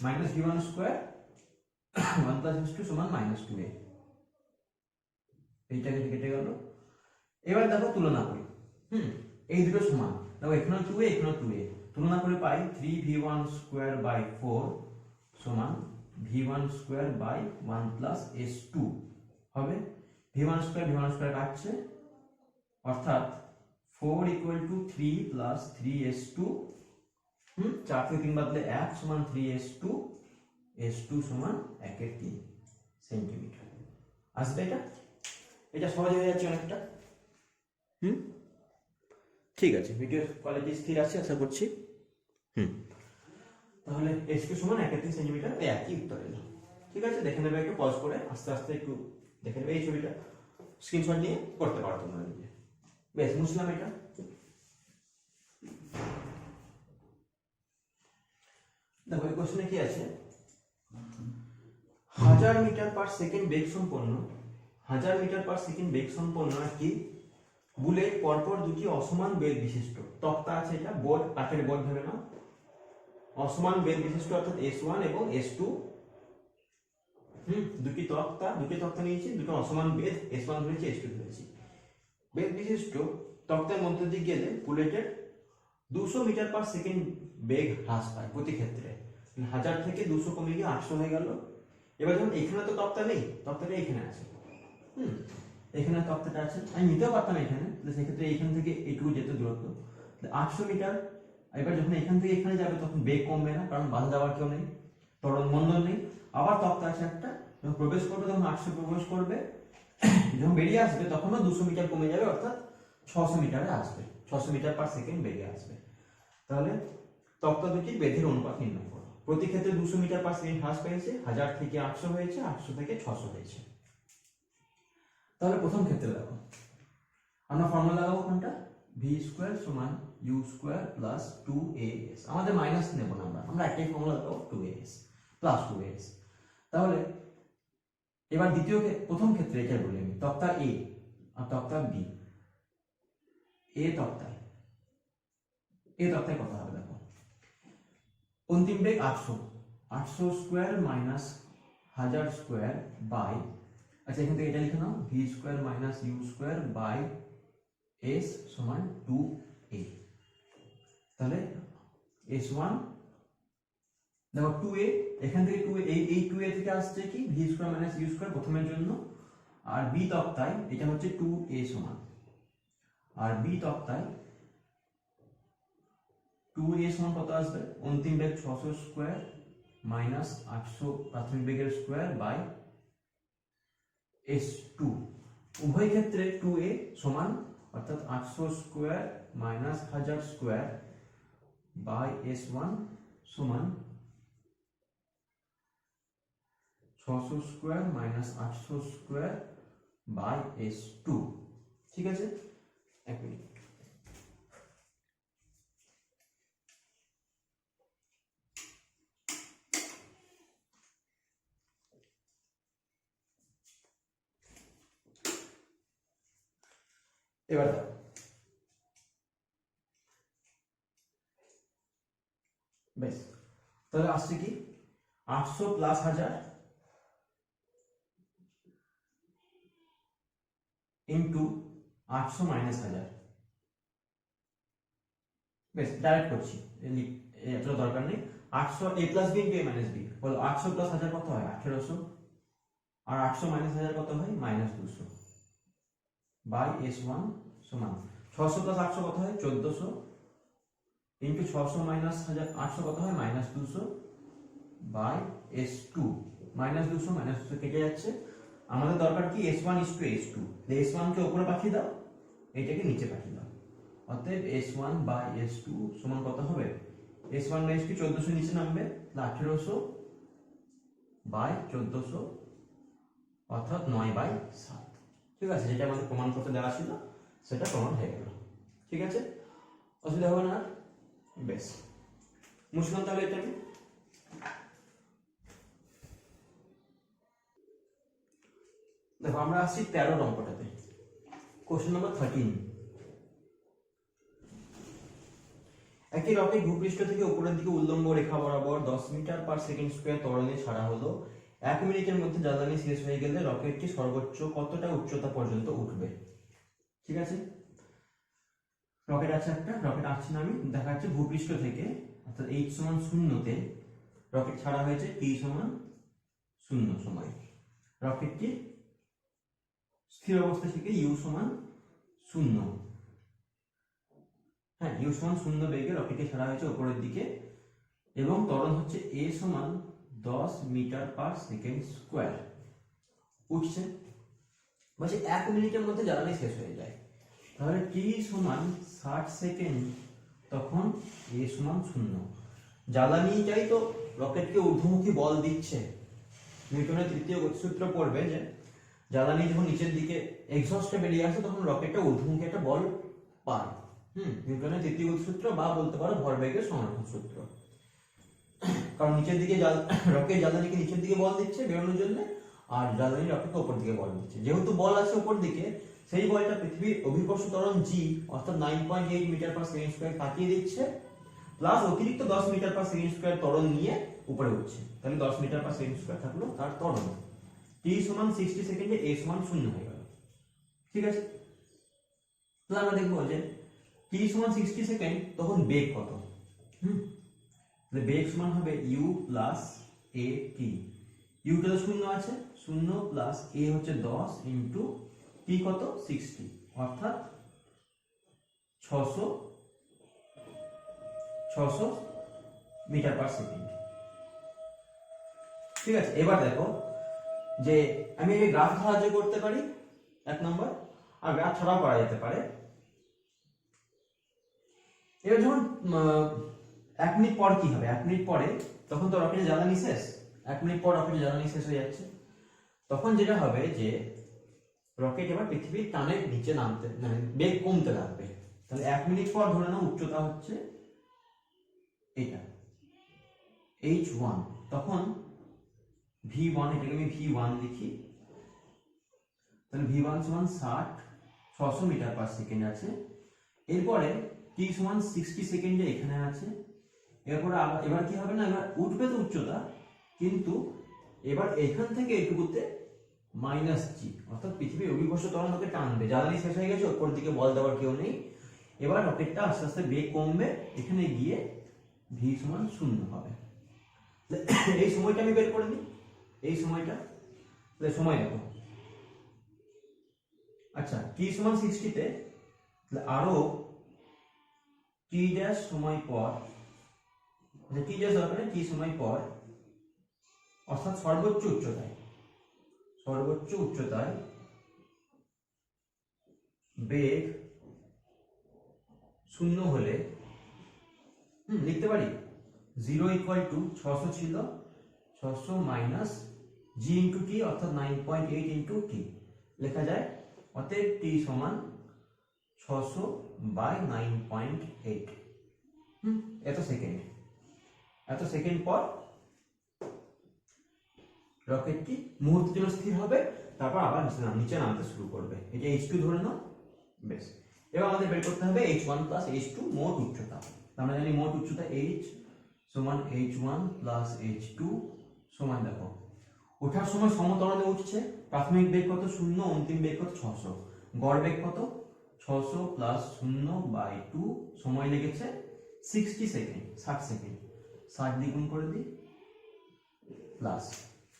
minus v1 square 1 plus s2 সমান মাইনাস 2a, এইটা কেটে গেল। এবার দেখো তুলনা করি, এই দুটো সমান, দেখো এখানে 2a এখানে 2a, তুলনা করে পাই 3v1 স্কয়ার বাই 4 সমান v1 square by 1 plus s2 হবে, v1 স্কয়ার কাটছে, অর্থাৎ 4 ইকুয়াল টু 3 প্লাস 3s2, 4 থেকে 3 বাদলে 1 সমান 3s2, s2 সমান 1/3 সেন্টিমিটার আসবে। এটা সহজ হয়ে যাচ্ছে অনেকটা। ঠিক আছে, ভিডিওর কোয়ালিটি স্থির আছে আশা করছি। তাহলে s2 সমান 1/3 সেন্টিমিটার, এই একই উত্তর এলো। ঠিক আছে, দেখে নেবে একটু পজ করে, আস্তে আস্তে একটু দেখে নেবে, এই ছবিটা স্ক্রিনশট নিয়ে করতে পারো তোমরা নিজে। বেশ, মুছলাম এটা। দেখো এই কোশ্চেনে কি আছে, 1000 মিটার পার সেকেন্ড বেগ সম্পন্ন 1000 মিটার পার সেকেন্ড বেগ সম্পন্ন একটি বুলেট পরপর দুটি অসমান বেগ বিশিষ্ট তক্তা আছে, এটা বোর্ড, কাঠের বোর্ড ভেবে নাও, অসমান বেগ বিশিষ্ট অর্থাৎ s1 এবং s2, দুটি তক্তা নিয়েছি, দুটো অসমান বেগ, s1 ধরেছি s2 ধরেছি, বেগ বিশিষ্ট তক্তার মধ্য দিয়ে গেলে বুলেটের 200 মিটার পার সেকেন্ড বেগ হ্রাস পায় প্রতি ক্ষেত্রে, 1000 থেকে 200 কমে গিয়ে 800 হয়ে গেল। এবার যখন এখানে তো তক্তা নেই, তক্তাটা এখানে আছে, এখানে তক্তাটা আছে, আমি নিতেও পারতাম এখানে, সেক্ষেত্রে এখান থেকে এইটুকু যেত দূরত্ব 800 মিটার। এবার যখন এখান থেকে এখানে যাবে তখন বেগ কমবে না, কারণ বাধা দেওয়ার কেউ নেই, ত্বরণ বন্ধন নেই। আবার তক্তা আছে একটা, যখন প্রবেশ করবে তখন 800 প্রবেশ করবে, যখন বেরিয়ে আসবে তখনও 200 মিটার কমে যাবে, অর্থাৎ 600 মিটারে আসবে, 600 মিটার পার সেকেন্ড বেগে আসবে। তাহলে তক্তা দুটির বেগের অনুপাত নির্ণয় করো। প্রতি ক্ষেত্রে 200 মিটার পার সেকেন্ড হ্রাস পেয়েছে, 1000 থেকে 800 হয়েছে, 800 থেকে 600 হয়েছে। তাহলে প্রথম ক্ষেত্রে দেখো আমরা ফর্মুলা লাগাবো কোনটা, v স্কয়ার সমান u স্কয়ার প্লাস 2as, আমাদের মাইনাস নেব না, আমরা একটাই ফর্মুলা লাগাবো 2as প্লাস 2as। তাহলে এবার প্রথম ক্ষেত্রে এটা বলি আমি, তক্তা a আর তক্তা b, a তক্তায় কত হবে দেখো, অন্তিম বেগ 800 স্কয়ার মাইনাস 1000 স্কয়ার বাই, আচ্ছা এখান থেকে এটা লিখে নাও, v square minus u square by s সমান 2a। তাহলে s1 দেখো 2a, এখান থেকে 2a, এই 2a থেকে আসছে কি v square minus u square প্রথমের জন্য, আর b তক্তায় এটা হচ্ছে 2a সমান, আর b তক্তায় 2a সমান কত আসবে, অন্তিম বেগ 600 স্কয়ার মাইনাস 800 প্রাথমিক বেগের স্কয়ার বাই s2, উভয় ক্ষেত্রে 2a সমান, অর্থাৎ 800 square minus 1000 square by s1 সমান 600 square minus 800 square by s2। ঠিক আছে, এক মিনিট। এবার বেশ, তাহলে আসছে কি 800 প্লাস 1000 ইন্টু 800 মাইনাস 1000, বেশ ডাইরেক্ট করছি, এতটা দরকার নেই। 800 a plus b into a minus b, বলো 800 প্লাস 1000 কত হয় 1800, আর 800 মাইনাস 1000 কত হয় মাইনাস 200 বাই s1 সমান 600 প্লাস 800 কত হয় 1400 ইন্টু 600 মাইনাস 800 কত হয় মাইনাস 200 বাই s2, মাইনাস 200 কেটে যাচ্ছে। আমাদের দরকার কি s1 is to s2, s1 কে উপরে পাঠিয়ে দাও, এইটাকে নিচে পাঠিয়ে দাও, অতএব S1 বাই S2 সমান কত হবে? S1 বাই S2 1400 নিচে নামবে, 1800 বাই 1400 অর্থাৎ 9/7। ঠিক আছে, যেটা আমাদের প্রমাণ করতে দেওয়া ছিল সেটা প্রমাণ হয়ে গেল। ঠিক আছে, অসুবিধা হবে না? বেশ, মুশকিল তাহলে এটা দেখো, আমরা আসছি 13 অঙ্কটাতে। Question number 13। একটি রকেট ভূপৃষ্ঠ থেকে উপরের দিকে উল্লম্ব রেখা বরাবর 10 মিটার পার সেকেন্ড স্কয়ার ত্বরণে ছাড়া হলো। 1 মিনিটের মধ্যে জ্বালানি শেষ হয়ে গেলে রকেটটি সর্বোচ্চ কতটা উচ্চতা পর্যন্ত উঠবে? ঠিক আছে, রকেট আছে একটা, রকেট আসছে না, আমি দেখাচ্ছি ভূপৃষ্ঠ থেকে, অর্থাৎ h সমান 0-তে রকেট ছাড়া হয়েছে, t সমান 0 সময়। রকেটটি স্থির অবস্থা থেকে u সমান 0, হ্যাঁ u সমান 0 বেগে রকেটটি ছাড়া হয়েছে উপরের দিকে, এবং ত্বরণ হচ্ছে a সমান 10 মিটার পার সেকেন্ড স্কয়ার। উঠছে, বলছে 1 মিনিটের মধ্যে জ্বালানি শেষ হয়ে যায়, তাহলে t সমান 60 সেকেন্ড, তখন a সমান 0। জ্বালানিটাই তো রকেটকে ঊর্ধ্বমুখী বল দিচ্ছে। নিউটনের তৃতীয় গতিসূত্র পড়বে যে জ্বালানি যখন নিচের দিকে এক্সস্টে বেরিয়ে আসে তখন রকেটটা ঊর্ধ্বমুখী একটা বল পায়। নিউটনের তৃতীয় গতিসূত্র, বা বলতে পারো ভরবেগের সংরক্ষণ সূত্র। কারণ নিচের দিকে রকেট জ্বালানিকে নিচের দিকে বল দিচ্ছে বেরোনোর জন্য, আর জ্বালানি রকেটকে উপর দিকে বল দিচ্ছে। যেহেতু বল আছে উপর দিকে, সেই বলটা পৃথিবীর অভিকর্ষ ত্বরণ g অর্থাৎ 9.8 মিটার পার সেকেন্ড স্কয়ার কাটিয়ে দিচ্ছে, প্লাস অতিরিক্ত 10 মিটার পার সেকেন্ড স্কয়ার ত্বরণ নিয়ে উপরে উঠছে। তাহলে 10 মিটার পার সেকেন্ড স্কয়ার থাকলো তার ত্বরণ। t সমান 60 সেকেন্ডে a সমান 0 হয়ে গেল। ঠিক আছে, তাহলে আমরা দেখবো যে t সমান 60 সেকেন্ড, তখন বেগ কত? তাহলে বেগ সমান হবে u plus a t। u টা 0 আছে, 0 প্লাস a হচ্ছে 10 ইনটু t কত? 60, অর্থাৎ 600 মিটার পার সেকেন্ড। ঠিক আছে, এবার দেখো যে আমি এই গ্রাফ সাহায্য করতে পারি 1 নম্বর, আর গ্রাফ ছাড়াও করা যেতে পারে। এবার যখন 1 মিনিট পর কি হবে? 1 মিনিট পরে তখন তো রকেটে জ্বালানি শেষ, 1 মিনিট পর রকেটে জ্বালানি শেষ হয়ে যাচ্ছে, তখন যেটা হবে যে রকেট এবার পৃথিবীর টানে নিচে নামতে, মানে বেগ কমতে লাগবে। তাহলে 1 মিনিট পর ধরে নাও উচ্চতা হচ্ছে এটা h1, তখন v1, এটাকে আমি v1 লিখি, তাহলে v1 সমান 600 মিটার পার সেকেন্ড আছে। এরপরে t সমান 60 সেকেন্ডে এখানে আছে। এরপরে এবার কি হবে না, এবার উঠবে তো উচ্চতা, কিন্তু এবার এখান থেকে এইটুকুতে মাইনাস জি, অর্থাৎ পৃথিবীর অভিকর্ষ ত্বরণ ওকে টানবে। জ্বালানি শেষ হয়ে গেছে, উপর দিকে বল দেওয়ার কেউ নেই। এবার রকেটটা আস্তে আস্তে বেগ কমবে, এখানে গিয়ে v সমান 0 হবে। এই সময়টা আমি বের করে নিই, এই সময়টা, তাহলে সময় দেখো, আচ্ছা t সমান 60 তে আরো t ড্যাশ সময় পর, t ড্যাশ দরকার নেই, t সময় পর, অর্থাৎ সর্বোচ্চ উচ্চতায় বেগ 0 হলে লিখতে পারি 0 ইকুয়াল টু 600 ছিল, 600 মাইনাস g ইন্টু টি, অর্থাৎ 9.8 ইন্টু টি লেখা যায়। অতএব t সমান 600 বাই 9.8, এত সেকেন্ড পর রকেটটি মুহূর্তের জন্য স্থির হবে, তারপর আবার নিচে নামতে শুরু করবে। এটা h2 ধরে নাও। বেশ, এবার আমাদের বের করতে হবে h1 প্লাস h2 মোট উচ্চতা। আমরা জানি মোট উচ্চতা h সমান h1 প্লাস h2 সমান, দেখো ওঠার সময় সমত্বরণে উঠছে, প্রাথমিক বেগ কত? 0, অন্তিম বেগ কত? 600, গড় বেগ কত? 600 প্লাস 0 বাই 2, সময় লেগেছে 60 সেকেন্ড, 60 সেকেন্ড, 60 দ্বিগুণ করে দিই, প্লাস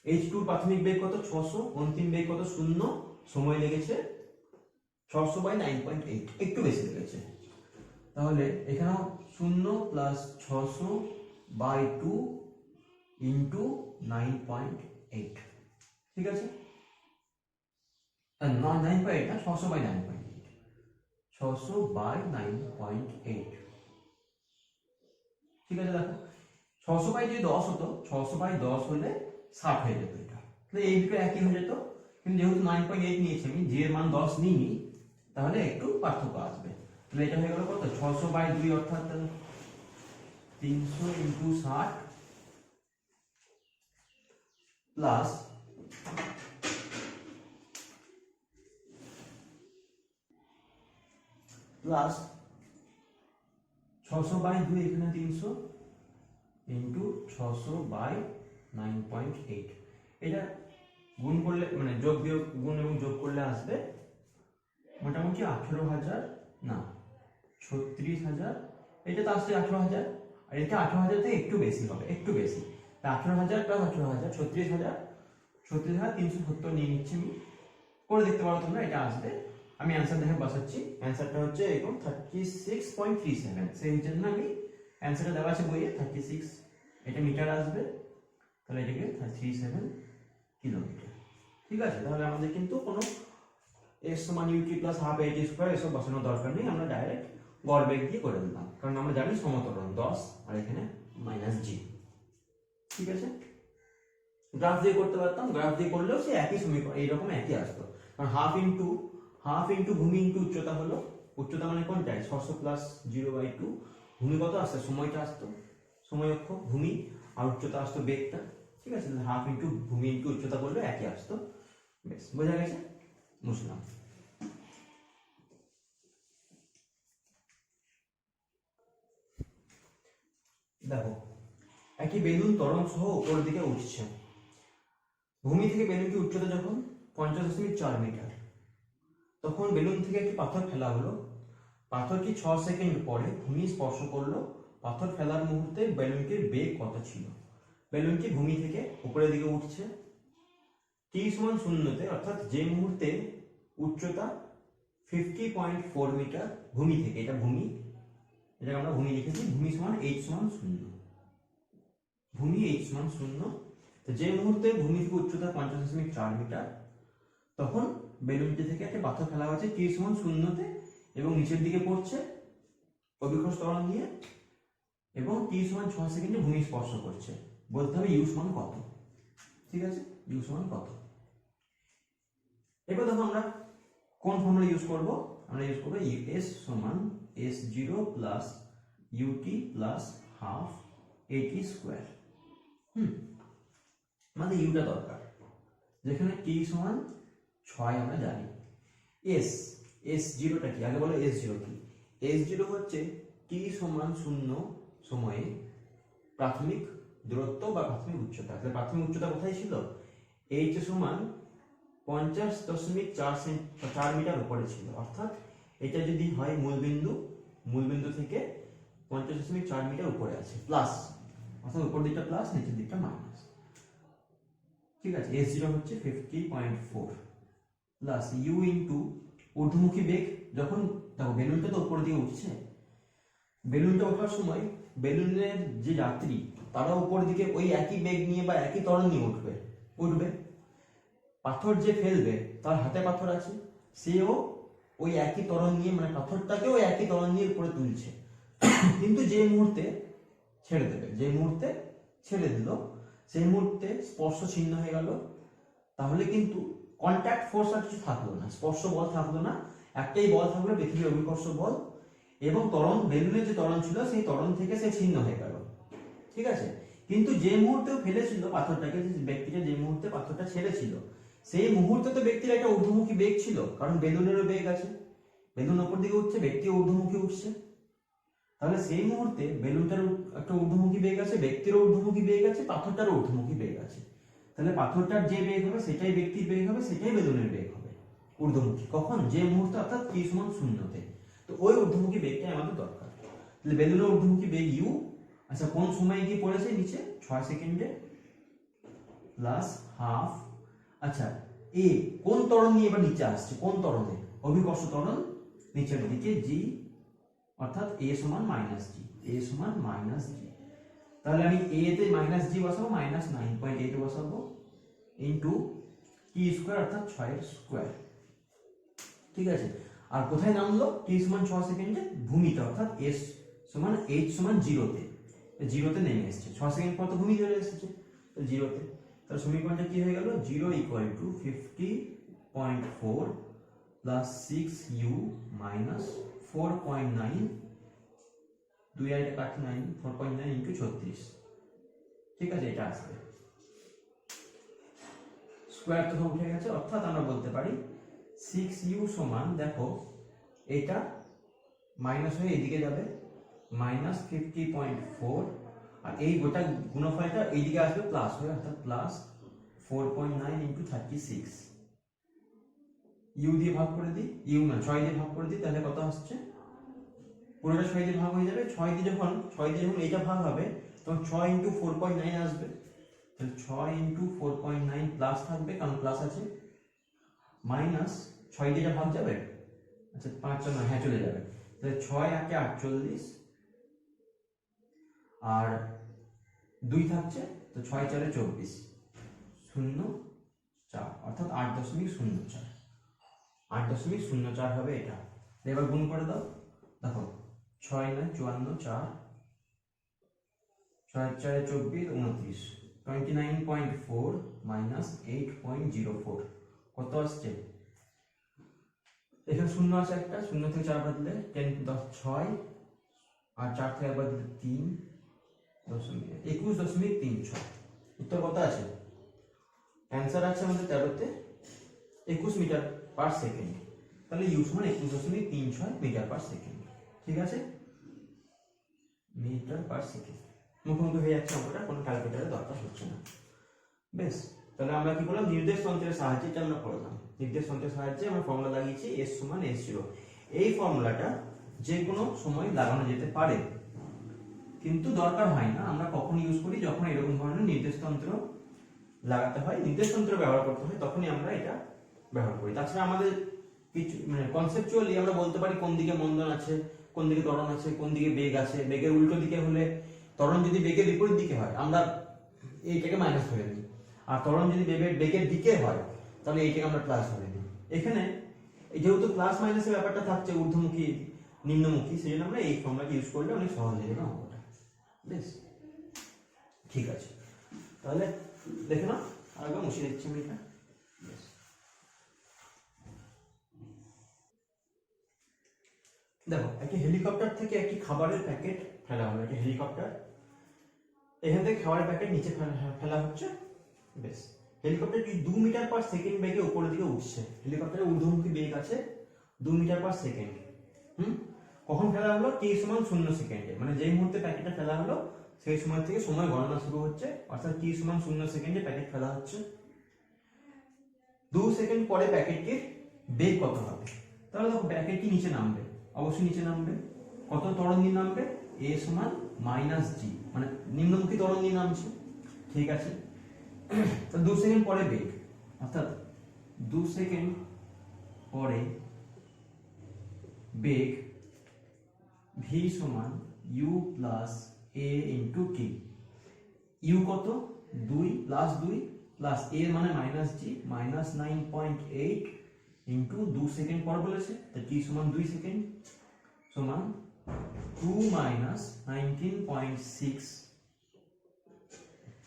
h2 প্রাথমিক বেগ কত? 600, অন্তিম বেগ কত? 0, সময় লেগেছে 600 বাই 9.8, একটু বেশি লেগেছে। তাহলে এখানেও 0 প্লাস 600 বাই 2 ইন্টু 9.8, ঠিক আছে, 9.8 না, 600 বাই 9.8, 600 বাই 9.8। ঠিক আছে, দেখো 600 বাই যদি 10 হতো, 600 বাই 10 হলে 60 হয়ে যেত এটা, তাহলে এই দুটো একই হয়ে যেত। কিন্তু যেহেতু 9.8 নিয়েছি আমি, জি এর মান 10 নিইনি, তাহলে একটু পার্থক্য আসবে। তাহলে এটা হয়ে গেল কত, 600 বাই 2 অর্থাৎ 300 ইন্টু 60 প্লাস প্লাস 600 বাই 2 এখানে 300 ইন্টু 600 বাই 9.8। এটা গুণ করলে মানে যোগ বিয়োগ গুণ এবং যোগ করলে আসবে মোটামুটি 18,000 না 36,000। এটা তো আসছে 18,000, আর এটা 18,000 থেকে একটু বেশি হবে, একটু বেশি। তা 18,000 প্লাস 18,000 36,370 নিয়ে নিচ্ছি আমি, করে দেখতে পারো তোমরা, এটা আসবে। আমি অ্যান্সার দেখে বসাচ্ছি, অ্যান্সারটা হচ্ছে এরকম 36.37। সেই জন্য আমি অ্যান্সারটা দেওয়া আছে বইয়ে 36, এটা মিটার আসবে, তাহলে এটাকে 37 কিলোমিটার। ঠিক আছে, তাহলে আমাদের কিন্তু কোনো এস সমান ইউটি প্লাস হাফ এইটি স্কোয়ার এসব বসানোর দরকার নেই, আমরা ডাইরেক্ট গড় বেগ দিয়ে করে দিলাম, কারণ আমরা জানি সমতরণ 10 আর এখানে মাইনাস জি। ঠিক আছে, গ্রাফ দিয়ে করতে পারতাম, গ্রাফ দিয়ে করলেও সে একই সমীকরণ এইরকম একই আসতো, কারণ হাফ ইন্টু ভূমি ইন্টু উচ্চতা হলো, উচ্চতা মানে কোনটাই 600 প্লাস 0/2, ভূমি কত আসতো, সময়টা আসতো, সময় অক্ষ ভূমি, আর উচ্চতা আসতো বেগটা। ঠিক আছে, হাফ ইন্টু ভূমি ইন্টু উচ্চতা করলে একই আসতো। বেশ, বোঝা গেছে, বুঝলাম। দেখো একই বেলুন ত্বরণ সহ উপরের দিকে উঠছে, ভূমি থেকে বেলুনটি উচ্চতা যখন 50.4 মিটার, তখন বেলুন থেকে একটি পাথর ফেলা হলো, পাথরটি 6 সেকেন্ড পরে ভূমি স্পর্শ করলো, পাথর ফেলার মুহূর্তে বেলুনটির বেগ কত ছিল? বেলুনটি ভূমি থেকে উপরের দিকে উঠছে, t সমান 0-তে, অর্থাৎ যে মুহূর্তে উচ্চতা 50.4 মিটার ভূমি থেকে, এটা ভূমি, এটাকে আমরা ভূমি লিখেছি, ভূমি সমান h সমান 0, ভূমি h সমান 0। তো যে মুহূর্তে ভূমি থেকে উচ্চতা 50.4 মিটার, তখন বেলুনটি থেকে একটা পাথর ফেলা হয়েছে t সমান 0-তে এবং নিচের দিকে পড়ছে অভিকর্ষ ত্বরণ দিয়ে, এবং t সমান 6 সেকেন্ডে ভূমি স্পর্শ করছে। বলতে হবে u সমান কত। ঠিক আছে, u সমান কত। এবার দেখো আমরা কোন ফর্মুলা ইউজ করব, আমরা ইউজ করব s সমান s0 plus ut plus half at square. আমাদের ইউটা দরকার, যেখানে t সমান 6 আমরা জানি। s0টা কি, আগে বলো s0 কি। s0 হচ্ছে t সমান 0 সময়ে প্রাথমিক দূরত্ব বা প্রাথমিক উচ্চতা। তাহলে প্রাথমিক উচ্চতা কোথায় ছিল, h সমান 50.4 মিটার উপরে ছিল, অর্থাৎ এটা যদি হয় মূলবিন্দু থেকে 50.4 মিটার উপরে আছে, প্লাস, অর্থাৎ উপর দিকটা প্লাস নিচের দিকটা মাইনাস। ঠিক আছে, s0 হচ্ছে 50.4 প্লাস u ইন্টু ঊর্ধ্বমুখী বেগ, যখন দেখো বেলুনটা তো উপর দিকে উঠছে, বেলুনটা ওঠার সময় বেলুনের যে যাত্রী তারা উপর দিকে ওই একই বেগ নিয়ে বা একই ত্বরণ নিয়ে উঠবে। পাথর যে ফেলবে তার হাতে পাথর আছে, সেও ওই একই ত্বরণ নিয়ে, মানে পাথরটাকেও একই ত্বরণ নিয়ে উপরে তুলছে। কিন্তু যে মুহূর্তে ছেড়ে দেবে, যে মুহূর্তে ছেড়ে দিল, সেই মুহূর্তে স্পর্শ ছিন্ন হয়ে গেল, তাহলে কিন্তু কন্ট্যাক্ট ফোর্স আর কিছু থাকলো না, স্পর্শ বল থাকলো না, একটাই বল থাকলো পৃথিবীর অভিকর্ষ বল, এবং ত্বরণ, বেলুনের যে ত্বরণ ছিল সেই ত্বরণ থেকে সে ছিন্ন হয়ে গেল। ঠিক আছে, কিন্তু যে মুহূর্তে ফেলেছিল পাথরটাকে, ব্যক্তিটা যে মুহূর্তে পাথরটা ছেড়েছিল, সেই মুহূর্তে তো ব্যক্তির একটা ঊর্ধ্বমুখী বেগ ছিল, কারণ বেলুনেরও বেগ আছে, বেলুন উপর দিকে উঠছে, ব্যক্তি ঊর্ধ্বমুখী উঠছে, তাহলে সেই মুহূর্তে বেলুনটার একটা ঊর্ধ্বমুখী বেগ আছে, ব্যক্তিরও ঊর্ধ্বমুখী বেগ আছে, পাথরটারও ঊর্ধ্বমুখী বেগ আছে, তাহলে পাথরটার যে বেগ হবে সেটাই ব্যক্তির বেগ হবে, সেটাই বেলুনের বেগ হবে ঊর্ধ্বমুখী। কখন, যে মুহূর্তে, অর্থাৎ t সমান 0-তে। তো ওই ঊর্ধ্বমুখী বেগটাই আমাদের দরকার। তাহলে বেলুনের ঊর্ধ্বমুখী বেগ u, আচ্ছা কোন সময়ে গিয়ে পড়েছে নিচে, 6 সেকেন্ডে, প্লাস হাফ, আচ্ছা এ কোন ত্বরণ নিয়ে এবার নিচে আসছে, কোন ত্বরণে, অভিকর্ষ ত্বরণ নিচের দিকে g, অর্থাৎ a সমান মাইনাস জি, a সমান মাইনাস জি। তাহলে আমি a তে মাইনাস জি বসাবো, মাইনাস 9.8 বসাবো, ইন্টু t স্কয়ার অর্থাৎ 6 এর স্কয়ার। ঠিক আছে, আর কোথায় নামলো টি সমান 6 সেকেন্ডে ভূমিতে, অর্থাৎ এস সমান এইচ সমান 0-তে, 0-তে নেমে এসেছে। 6 সেকেন্ড পর তো ভূমি চলে এসেছে, তো 0-তে। তাহলে সমীকরণটা কি হয়ে গেল, 0 equal to 50.4 plus 6u minus 4.9, 2 আর এটা কাটে 9, 4.9 ইন্টু 36, ঠিক আছে, এটা আসবে। স্কোয়ার তো উঠে গেছে, অর্থাৎ আমরা বলতে পারি 6u সমান, দেখো এটা মাইনাস হয়ে এদিকে যাবে, মাইনাস 50.4, আর এই গোটা গুণফলটা এইদিকে আসবে প্লাস হয়ে, অর্থাৎ প্লাস 4.9 ইন্টু 36। ইউ দিয়ে ভাগ করে দিই, ইউ না 6 দিয়ে ভাগ করে দিই, তাহলে কত আসছে, পুরোটা 6 দিয়ে ভাগ হয়ে যাবে। 6 দিয়ে যখন এটা ভাগ হবে তখন 6 ইন্টু 4.9 আসবে, তাহলে 6 ইন্টু 4.9 প্লাস থাকবে, কারণ প্লাস আছে, মাইনাস 6 দিয়ে ভাগ যাবে, আচ্ছা 5 না, হ্যাঁ চলে যাবে, তাহলে 6 আগে 48 আর 2 থাকছে, তো 6 4 24, 0 4, অর্থাৎ 8.04, 8.04 হবে এটা। এবার গুণ করে দাও, দেখো 6 9 54, 4 6 4 24, 29, 29.4 মাইনাস 8.04 কত আসছে, এখানে 0 আছে একটা, 0 থেকে 4 বাদ দিলে 10 10 6 আর 4 থেকে বাদ দিলে 3 21.36। উত্তর কত আছে, অ্যান্সার আছে আমাদের 13-তে 21 মিটার পার সেকেন্ড। তাহলে ইউ সমান 21.36 মিটার পার সেকেন্ড, ঠিক আছে, মিটার পার সেকেন্ড। মুখোমুখি হয়ে যাচ্ছে আমরা, কোনো ক্যালকুলেটরের দরকার হচ্ছে না। বেশ, তাহলে আমরা কি করলাম, নির্দেশ তন্ত্রের সাহায্যে এটা আমরা করলাম। নির্দেশ তন্ত্রের সাহায্যে আমরা ফর্মুলা লাগিয়েছি এস সমান S0। এই ফর্মুলাটা যে কোনো সময় লাগানো যেতে পারে, কিন্তু দরকার হয় না। আমরা কখন ইউজ করি, যখন এরকম ধরনের নির্দেশ তন্ত্র লাগাতে হয়, নির্দেশ তন্ত্র ব্যবহার করতে হয়, তখনই আমরা এটা ব্যবহার করি। তাছাড়া আমাদের কিছু মানে কনসেপচুয়ালি আমরা বলতে পারি কোন দিকে মন্দন আছে, কোন দিকে ত্বরণ আছে, কোন দিকে বেগ আছে। বেগের উল্টো দিকে হলে, ত্বরণ যদি বেগের বিপরীত দিকে হয় আমরা এইটাকে মাইনাস ধরে নিই, আর ত্বরণ যদি বেগের দিকে হয় তাহলে এইটাকে আমরা প্লাস ধরে নিই। এখানে যেহেতু প্লাস মাইনাসের ব্যাপারটা থাকছে, ঊর্ধ্বমুখী নিম্নমুখী, সেই জন্য আমরা এই ফর্মুলাটা ইউজ করলে অনেক সহজ হয়ে যাবে অঙ্কটা। বেশ, ঠিক আছে, তাহলে দেখে নাও, আগে মুছিয়ে দিচ্ছি আমি এটা। দেখো, একটি হেলিকপ্টার থেকে একটি খাবারের প্যাকেট ফেলা হলো, একটা হেলিকপ্টার, এখান থেকে খাবারের প্যাকেট নিচে ফেলা হচ্ছে। বেশ, হেলিকপ্টারটি 2 মিটার পার সেকেন্ড বেগে উপরের দিকে উঠছে। হেলিকপ্টারের ঊর্ধ্বমুখী বেগ আছে 2 মিটার পার সেকেন্ড। কখন ফেলা হলো, t সমান 0 সেকেন্ডে, মানে যেই মুহূর্তে প্যাকেটটা ফেলা হলো সেই সময় থেকে সময় গণনা শুরু হচ্ছে, অর্থাৎ t সমান 0 সেকেন্ডে প্যাকেট ফেলা হচ্ছে। 2 সেকেন্ড পরে প্যাকেটটির বেগ কত হবে, তাহলে দেখো প্যাকেটটি নিচে নামবে, অবশ্যই নিচে নামবে। কত ত্বরণ দিয়ে নামবে, a সমান মাইনাস g, মানে নিম্নমুখী ত্বরণ দিয়ে নামছে, ঠিক আছে। তো 2 সেকেন্ড পরে বেগ, অর্থাৎ 2 সেকেন্ড পরে বেগ v সমান u plus a into t। u কত, 2 প্লাস 2 প্লাস a মানে minus g, minus 9.8 into 2 second পর বলেছে, তো t সমান 2 সেকেন্ড, সমান 2 মাইনাস 19.6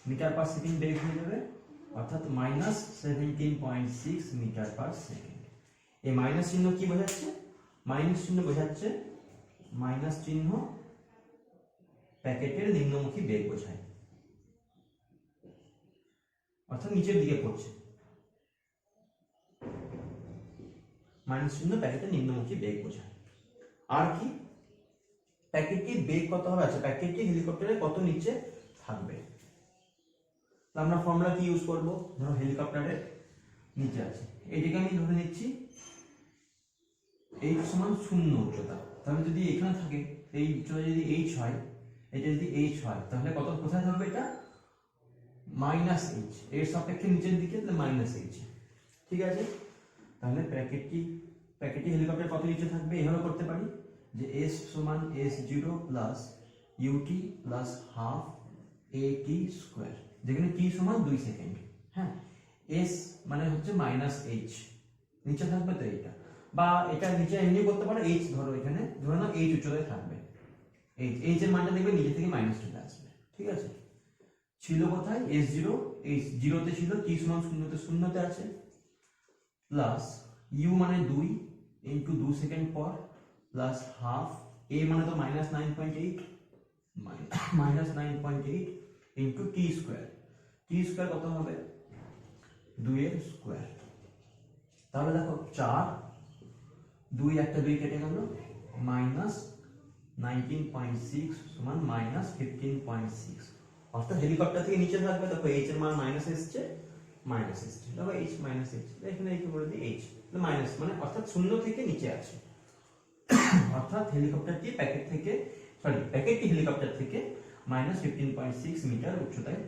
মিটার পার সেকেন্ড বেগ হয়ে যাবে, অর্থাৎ মাইনাস 17.6 মিটার পার সেকেন্ড। এই মাইনাস চিহ্ন কি বোঝাচ্ছে, মাইনাস চিহ্ন বোঝাচ্ছে, মাইনাস চিহ্ন প্যাকেটের নিম্নমুখী বেগ বোঝায়, অর্থাৎ নিচের দিকে পড়ছে। মাইনাস চিহ্ন প্যাকেটের নিম্নমুখী বেগ বোঝায়। আর কি, প্যাকেটটির বেগ কত হবে, আচ্ছা প্যাকেটটি হেলিকপ্টারের কত নিচে থাকবে, আমরা ফর্মুলা কি ইউজ করব, ধরো হেলিকপ্টারের নিচে আছে, এটাকে আমি ধরে নিচ্ছি h সমান 0 উচ্চতা। তাহলে যদি এখানে থাকে, এই উচ্চতা যদি h হয়, এটা যদি h হয়, তাহলে কত কোথায় থাকবে, এটা মাইনাস h, এর সাপেক্ষে নিচের দিকে, তাহলে মাইনাস h, ঠিক আছে। তাহলে প্যাকেটটি হেলিকপ্টার কত নিচে থাকবে, এভাবে করতে পারি যে s সমান s0 plus ut plus half at square, যেখানে t সমান 2 সেকেন্ড। হ্যাঁ, s মানে হচ্ছে মাইনাস h, নিচে থাকবে তো এটা বা এটা নিচে এমনি করতে পারো, এইচ ধরো, এখানে ধরে নাও এইচ উচ্চতায় থাকবে, এইচ এর মানটা দেখবে নিচে থেকে মাইনাস চলে আসবে, ঠিক আছে। ছিল কোথায় s0, এইচ জিরোতে ছিল, t সমান শূন্যতে, শূন্যতে আছে, প্লাস u মানে 2 ইনটু 2 সেকেন্ড পর, প্লাস হাফ, a মানে তো minus 9.8, minus 9.8 into T square, T square কত হবে 2 এর স্কোয়ার। তাহলে দেখো 4, 2 একটা 2 কেটে গেল, মাইনাস 19.6 সমান মাইনাস 15.6, অর্থাৎ হেলিকপ্টার থেকে নিচে থাকবে, দেখো এইচ এর মান মাইনাস এসছে, মাইনাস এসছে, দেখো এইচ মাইনাস এইচ, এখানে কি করে দিই এইচ মাইনাস, মানে অর্থাৎ শূন্য থেকে নিচে আছে, অর্থাৎ হেলিকপ্টারটি প্যাকেটটি হেলিকপ্টার থেকে মাইনাস 15.6 মিটার উচ্চতায়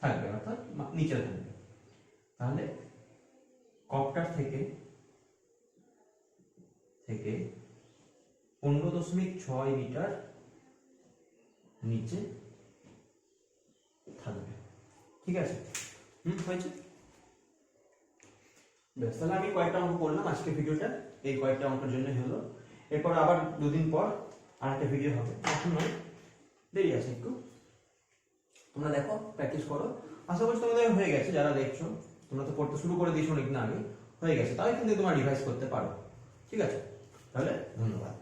থাকবে, অর্থাৎ নিচে থাকবে। তাহলে কপ্টার থেকে 15.6 মিটার নিচে থাকবে, ঠিক আছে। হয়েছে। বেশ, তাহলে আমি কয়েকটা অঙ্ক করলাম আজকে ভিডিওটা, এই কয়েকটা অঙ্কের জন্য হলো। এরপর আবার দুদিন পর আর একটা ভিডিও হবে, এখন নয়, দেরি আছে একটু, তোমরা দেখো, প্র্যাকটিস করো, আশা করছি তোমাদের হয়ে গেছে, যারা দেখছো তোমরা তো পড়তে শুরু করে দিয়েছো অনেকদিন আগে, হয়ে গেছে, তাই কিন্তু তোমরা রিভাইজ করতে পারো, ঠিক আছে। তাহলে ধন্যবাদ।